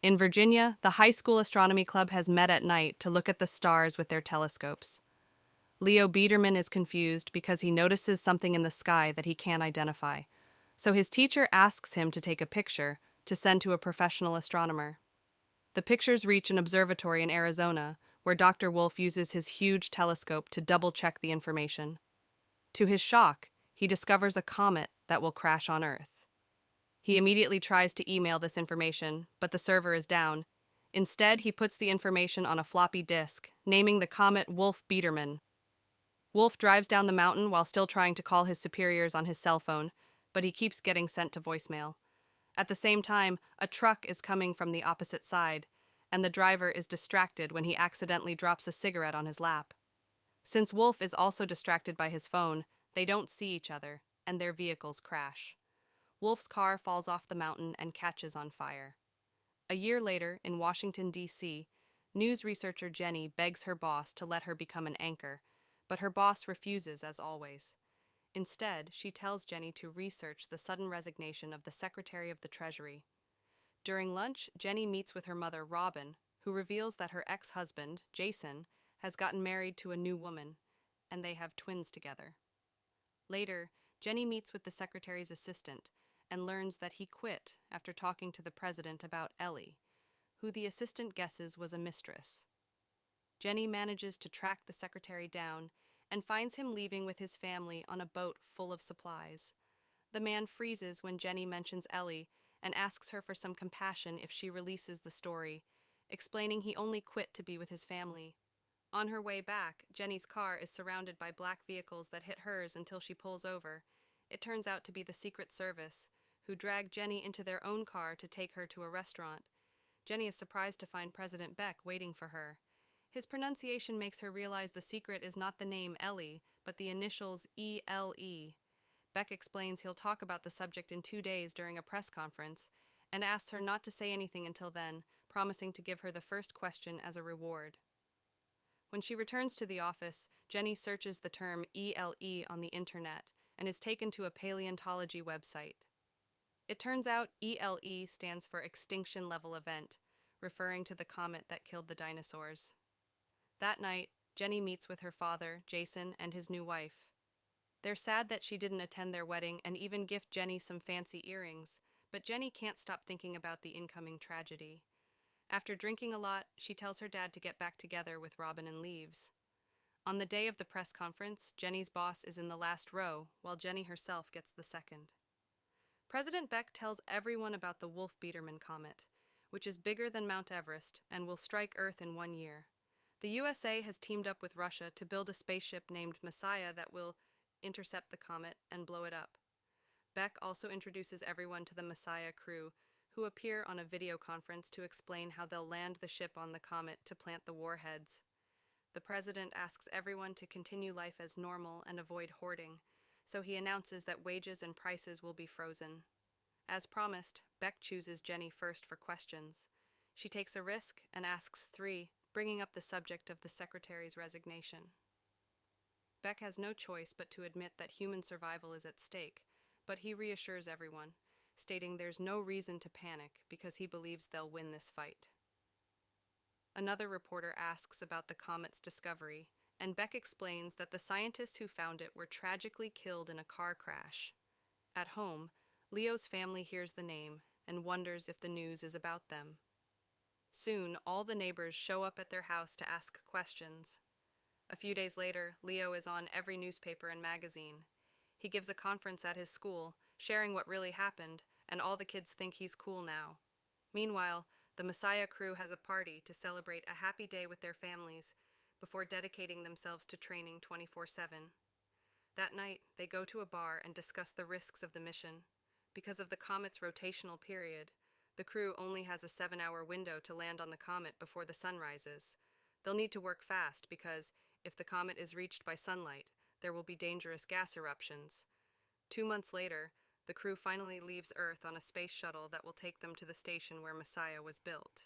In Virginia, the high school astronomy club has met at night to look at the stars with their telescopes. Leo Biederman is confused because he notices something in the sky that he can't identify. So his teacher asks him to take a picture to send to a professional astronomer. The pictures reach an observatory in Arizona, where Dr. Wolf uses his huge telescope to double check the information. To his shock, he discovers a comet that will crash on Earth. He immediately tries to email this information, but the server is down. Instead, he puts the information on a floppy disk, naming the comet Wolf Biederman. Wolf drives down the mountain while still trying to call his superiors on his cell phone, but he keeps getting sent to voicemail. At the same time, a truck is coming from the opposite side, and the driver is distracted when he accidentally drops a cigarette on his lap. Since Wolf is also distracted by his phone, they don't see each other, and their vehicles crash. Wolf's car falls off the mountain and catches on fire. A year later, in Washington, D.C., news researcher Jenny begs her boss to let her become an anchor, but her boss refuses as always. Instead, she tells Jenny to research the sudden resignation of the Secretary of the Treasury. During lunch, Jenny meets with her mother, Robin, who reveals that her ex-husband, Jason, has gotten married to a new woman, and they have twins together. Later, Jenny meets with the secretary's assistant and learns that he quit after talking to the president about Ellie, who the assistant guesses was a mistress. Jenny manages to track the secretary down and finds him leaving with his family on a boat full of supplies. The man freezes when Jenny mentions Ellie and asks her for some compassion if she releases the story, explaining he only quit to be with his family. On her way back, Jenny's car is surrounded by black vehicles that hit hers until she pulls over. It turns out to be the Secret Service, who drag Jenny into their own car to take her to a restaurant. Jenny is surprised to find President Beck waiting for her. His pronunciation makes her realize the secret is not the name Ellie, but the initials ELE. Beck explains he'll talk about the subject in 2 days during a press conference, and asks her not to say anything until then, promising to give her the first question as a reward. When she returns to the office, Jenny searches the term ELE on the internet and is taken to a paleontology website. It turns out ELE stands for Extinction Level Event, referring to the comet that killed the dinosaurs. That night, Jenny meets with her father, Jason, and his new wife. They're sad that she didn't attend their wedding and even gift Jenny some fancy earrings, but Jenny can't stop thinking about the incoming tragedy. After drinking a lot, she tells her dad to get back together with Robin and leaves. On the day of the press conference, Jenny's boss is in the last row, while Jenny herself gets the second. President Beck tells everyone about the Wolf-Biederman comet, which is bigger than Mount Everest and will strike Earth in 1 year. The USA has teamed up with Russia to build a spaceship named Messiah that will intercept the comet and blow it up. Beck also introduces everyone to the Messiah crew, who appear on a video conference to explain how they'll land the ship on the comet to plant the warheads. The president asks everyone to continue life as normal and avoid hoarding, so he announces that wages and prices will be frozen. As promised, Beck chooses Jenny first for questions. She takes a risk and asks 3, bringing up the subject of the secretary's resignation. Beck has no choice but to admit that human survival is at stake, but he reassures everyone, stating there's no reason to panic because he believes they'll win this fight. Another reporter asks about the comet's discovery, and Beck explains that the scientists who found it were tragically killed in a car crash. At home, Leo's family hears the name and wonders if the news is about them. Soon, all the neighbors show up at their house to ask questions. A few days later, Leo is on every newspaper and magazine. He gives a conference at his school, sharing what really happened, and all the kids think he's cool now. Meanwhile, the Messiah crew has a party to celebrate a happy day with their families before dedicating themselves to training 24/7. That night, they go to a bar and discuss the risks of the mission. Because of the comet's rotational period, the crew only has a 7-hour window to land on the comet before the sun rises. They'll need to work fast because, if the comet is reached by sunlight, there will be dangerous gas eruptions. 2 months later, the crew finally leaves Earth on a space shuttle that will take them to the station where Messiah was built.